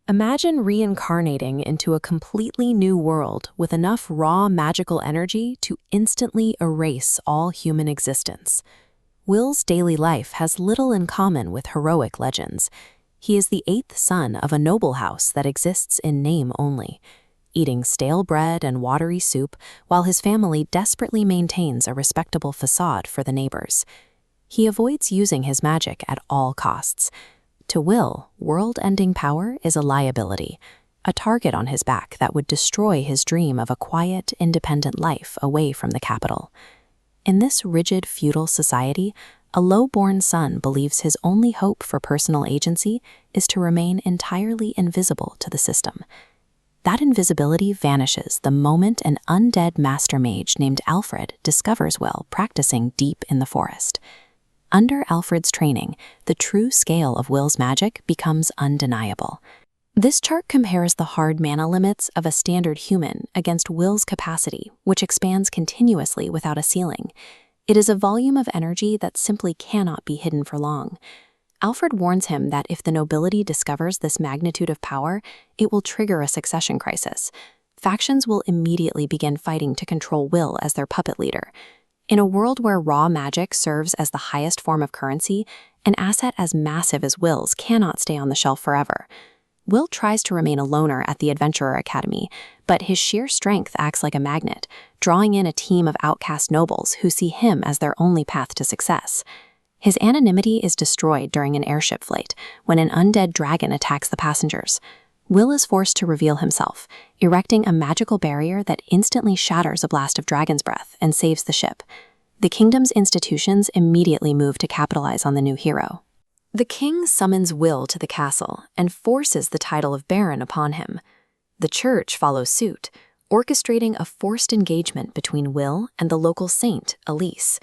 Imagine reincarnating into a completely new world with enough raw magical energy to instantly erase all human existence. Will's daily life has little in common with heroic legends. He is the eighth son of a noble house that exists in name only, eating stale bread and watery soup while his family desperately maintains a respectable facade for the neighbors. He avoids using his magic at all costs. To Will, world-ending power is a liability, a target on his back that would destroy his dream of a quiet, independent life away from the capital. In this rigid feudal society, a low-born son believes his only hope for personal agency is to remain entirely invisible to the system. That invisibility vanishes the moment an undead master mage named Alfred discovers Will practicing deep in the forest. Under Alfred's training, the true scale of Will's magic becomes undeniable. This chart compares the hard mana limits of a standard human against Will's capacity, which expands continuously without a ceiling. It is a volume of energy that simply cannot be hidden for long. Alfred warns him that if the nobility discovers this magnitude of power, it will trigger a succession crisis. Factions will immediately begin fighting to control Will as their puppet leader. In a world where raw magic serves as the highest form of currency, an asset as massive as Will's cannot stay on the shelf forever. Will tries to remain a loner at the Adventurer Academy, but his sheer strength acts like a magnet, drawing in a team of outcast nobles who see him as their only path to success. His anonymity is destroyed during an airship flight when an undead dragon attacks the passengers. Will is forced to reveal himself, erecting a magical barrier that instantly shatters a blast of dragon's breath and saves the ship. The kingdom's institutions immediately move to capitalize on the new hero. The king summons Will to the castle and forces the title of baron upon him. The church follows suit, orchestrating a forced engagement between Will and the local saint, Elise.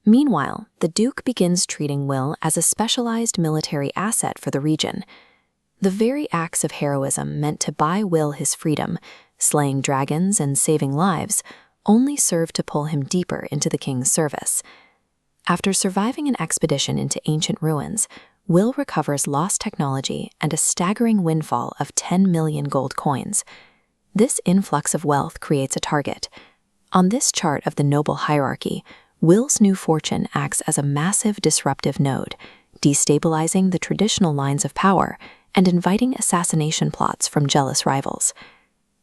Meanwhile, the duke begins treating Will as a specialized military asset for the region. The very acts of heroism meant to buy Will his freedom, slaying dragons and saving lives, only served to pull him deeper into the king's service. After surviving an expedition into ancient ruins, Will recovers lost technology and a staggering windfall of 10 million gold coins. This influx of wealth creates a target. On this chart of the noble hierarchy, Will's new fortune acts as a massive disruptive node, destabilizing the traditional lines of power and inviting assassination plots from jealous rivals.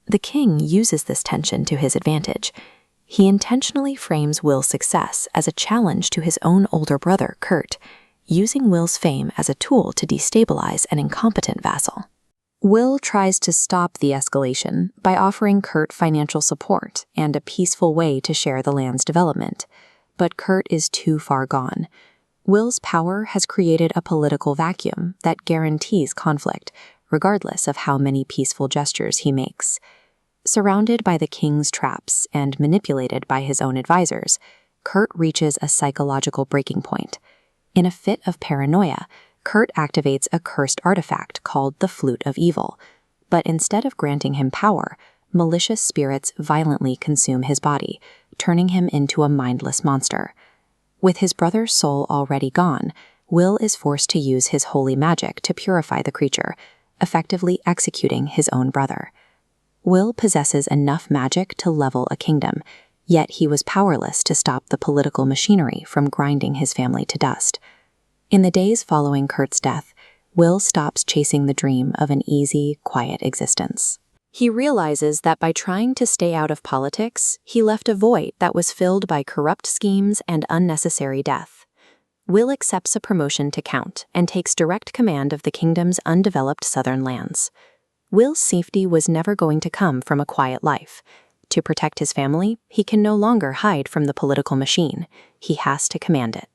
The king uses this tension to his advantage. He intentionally frames Will's success as a challenge to his own older brother, Kurt, using Will's fame as a tool to destabilize an incompetent vassal. Will tries to stop the escalation by offering Kurt financial support and a peaceful way to share the land's development, but Kurt is too far gone. Will's power has created a political vacuum that guarantees conflict, regardless of how many peaceful gestures he makes. Surrounded by the king's traps and manipulated by his own advisors, Kurt reaches a psychological breaking point. In a fit of paranoia, Kurt activates a cursed artifact called the Flute of Evil, but instead of granting him power, malicious spirits violently consume his body, turning him into a mindless monster. With his brother's soul already gone, Will is forced to use his holy magic to purify the creature, effectively executing his own brother. Will possesses enough magic to level a kingdom, yet he was powerless to stop the political machinery from grinding his family to dust. In the days following Kurt's death, Will stops chasing the dream of an easy, quiet existence. He realizes that by trying to stay out of politics, he left a void that was filled by corrupt schemes and unnecessary death. Will accepts a promotion to count and takes direct command of the kingdom's undeveloped southern lands. Will's safety was never going to come from a quiet life. To protect his family, he can no longer hide from the political machine. He has to command it.